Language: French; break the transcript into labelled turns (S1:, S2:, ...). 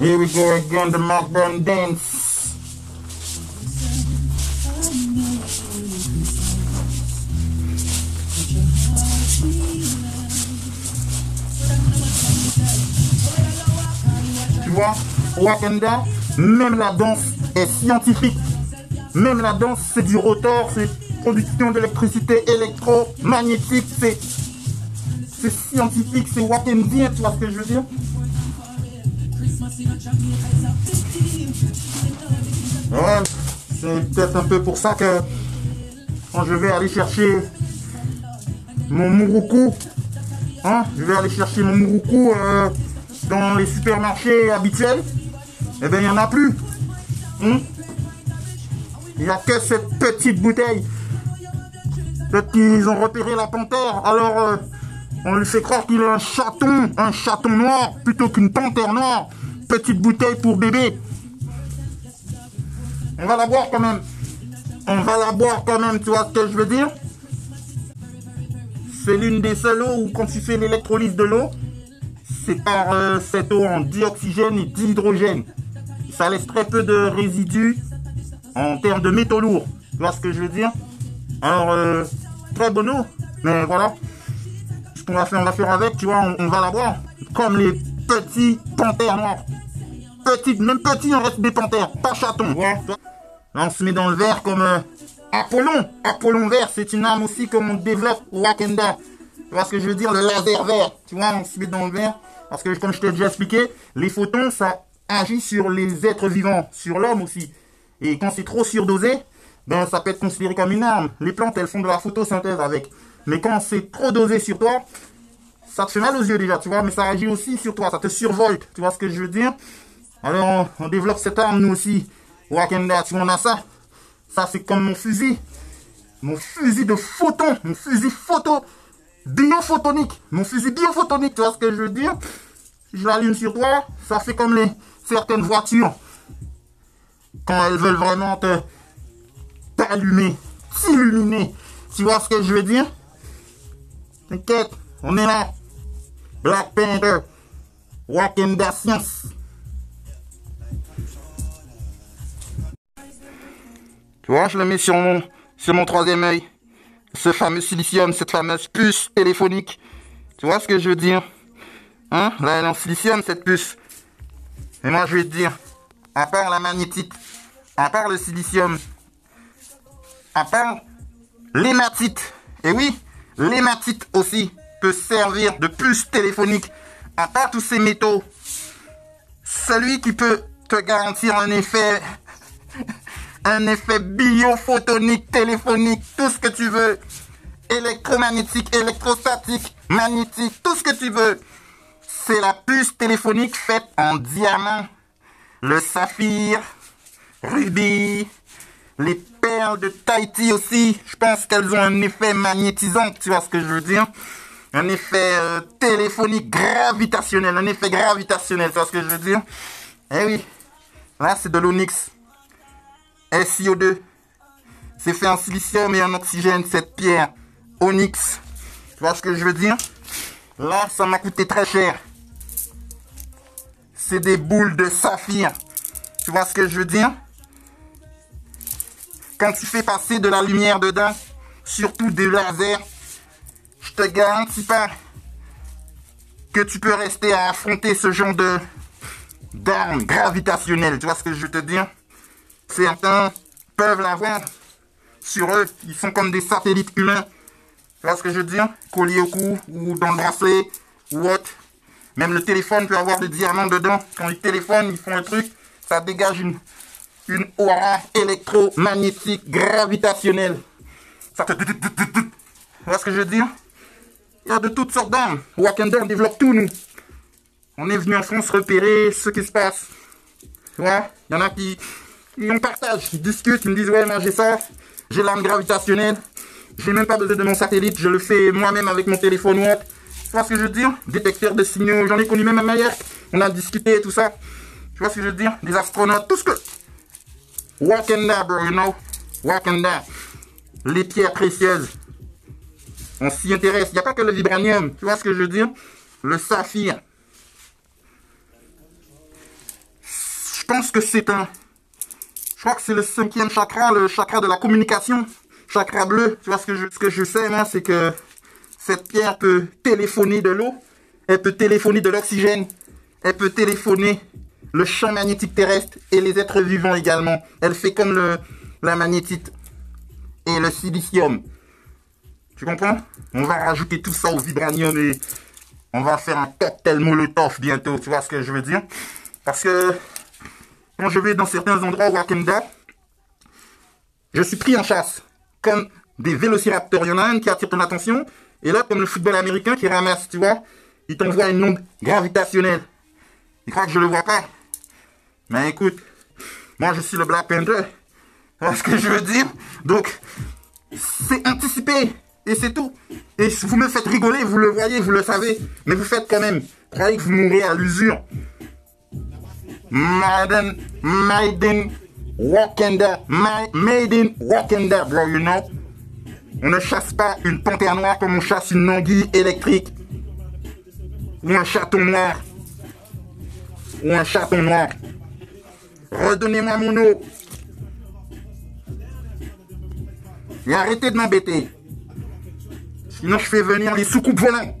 S1: Here we go again, the Markburn dance. Tu vois, Wakanda, même la danse est scientifique. Même la danse, c'est du rotor, c'est production d'électricité électromagnétique, c'est scientifique, c'est wakandien, tu vois ce que je veux dire? Ouais, c'est peut-être un peu pour ça que quand je vais aller chercher mon Mouroukou, hein, je vais aller chercher mon Mouroukou dans les supermarchés habituels, eh bien il n'y en a plus. Hein? Il n'y a que cette petite bouteille. Peut-être qu'ils ont repéré la panthère, alors on lui fait croire qu'il est un chaton noir, plutôt qu'une panthère noire. Petite bouteille pour bébé. On va la boire quand même. On va la boire quand même, tu vois ce que je veux dire? C'est l'une des seules eaux où quand tu fais l'électrolyse de l'eau, c'est par cette eau en dioxygène et d'hydrogène. Ça laisse très peu de résidus en termes de métaux lourds. Tu vois ce que je veux dire? Alors, très bonne eau. Mais voilà. Ce qu'on va faire, on va faire avec, tu vois, on va la boire. Comme les petits panthères noirs. Petites, même petits, on reste des panthères, pas chatons. Voilà. Là, on se met dans le verre comme Apollon. Apollon vert, c'est une arme aussi comme on développe au Wakanda. Tu vois ce que je veux dire? Le laser vert. Tu vois, on se met dans le verre. Parce que, comme je t'ai déjà expliqué, les photons, ça agit sur les êtres vivants, sur l'homme aussi. Et quand c'est trop surdosé, ben, ça peut être considéré comme une arme. Les plantes, elles font de la photosynthèse avec. Mais quand c'est trop dosé sur toi, ça te fait mal aux yeux déjà, tu vois. Mais ça agit aussi sur toi, ça te survolte. Tu vois ce que je veux dire? Alors, on développe cette arme, nous aussi. Wakanda, tu vois, on a ça. Ça, c'est comme mon fusil. Mon fusil de photons. Mon fusil biophotonique. Mon fusil biophotonique, tu vois ce que je veux dire? Je l'allume sur toi, ça fait comme certaines voitures. Quand elles veulent vraiment t'allumer, t'illuminer. Tu vois ce que je veux dire? T'inquiète, on est là. Black Panther. Wakanda Science. Tu vois, je le mets sur mon troisième œil. Ce fameux silicium, cette fameuse puce téléphonique. Tu vois ce que je veux dire? Hein? Là, elle est en silicium, cette puce. Et moi, je vais te dire, à part la magnétite, à part le silicium, à part l'hématite, et oui, l'hématite aussi peut servir de puce téléphonique. À part tous ces métaux, celui qui peut te garantir un effet biophotonique, téléphonique, tout ce que tu veux, électromagnétique, électrostatique, magnétique, tout ce que tu veux, c'est la puce téléphonique faite en diamant, le saphir, rubis, les perles de Tahiti aussi, je pense qu'elles ont un effet magnétisant, tu vois ce que je veux dire? Un effet téléphonique gravitationnel, tu vois ce que je veux dire? Eh oui, là c'est de l'onyx. SiO2. C'est fait en silicium et en oxygène, cette pierre. Onyx. Tu vois ce que je veux dire? Là, ça m'a coûté très cher. C'est des boules de saphir. Tu vois ce que je veux dire? Quand tu fais passer de la lumière dedans, surtout des lasers, je te garantis pas que tu peux rester à affronter ce genre d'armes gravitationnelles. Tu vois ce que je veux te dire? Certains peuvent l'avoir sur eux. Ils sont comme des satellites humains. Tu vois ce que je veux dire? Collés au cou ou dans le bracelet ou autre. Même le téléphone peut avoir des diamants dedans. Quand ils téléphonent, ils font un truc, ça dégage une aura électromagnétique gravitationnelle. Ça te... Tu vois ce que je veux dire? Il y a de toutes sortes d'armes. Wakanda, on développe tout, nous. On est venu en France repérer ce qui se passe. Tu vois? Il y en a qui... on partage, ils discutent, ils me disent ouais moi j'ai ça, j'ai l'arme gravitationnelle, j'ai même pas besoin de mon satellite, je le fais moi-même avec mon téléphone ou autre. Tu vois ce que je veux dire? Détecteur de signaux, j'en ai connu même à Mayer, on a discuté et tout ça. Tu vois ce que je veux dire? Des astronautes, tout ce que... Wakanda bro, you know? Wakanda. Les pierres précieuses. On s'y intéresse, il n'y a pas que le vibranium, tu vois ce que je veux dire? Le saphir. pense que c'est un... Je crois que c'est le 5e chakra, le chakra de la communication. Chakra bleu. Tu vois ce que je sais, moi, c'est que cette pierre peut téléphoner de l'eau. Elle peut téléphoner de l'oxygène. Elle peut téléphoner le champ magnétique terrestre et les êtres vivants également. Elle fait comme la magnétite et le silicium. Tu comprends? On va rajouter tout ça au vibranium et on va faire un cocktail molotov bientôt. Tu vois ce que je veux dire? Parce que quand je vais dans certains endroits au Wakanda, je suis pris en chasse. Comme des vélociraptors. Il y en a un qui attire ton attention. Et là, comme le football américain qui ramasse, tu vois, il t'envoie une onde gravitationnelle. Il croit que je le vois pas. Mais écoute, moi je suis le Black Panther. Tu vois ce que je veux dire? Donc, c'est anticipé. Et c'est tout. Et vous me faites rigoler, vous le voyez, vous le savez. Mais vous faites quand même. Croyez que vous mourrez à l'usure. Made in Wakanda. Made in Wakanda, bro, you know. On ne chasse pas une panthère noire comme on chasse une anguille électrique. Ou un chaton noir. Ou un chaton noir. Redonnez-moi mon eau. Et arrêtez de m'embêter. Sinon je fais venir les soucoupes volants.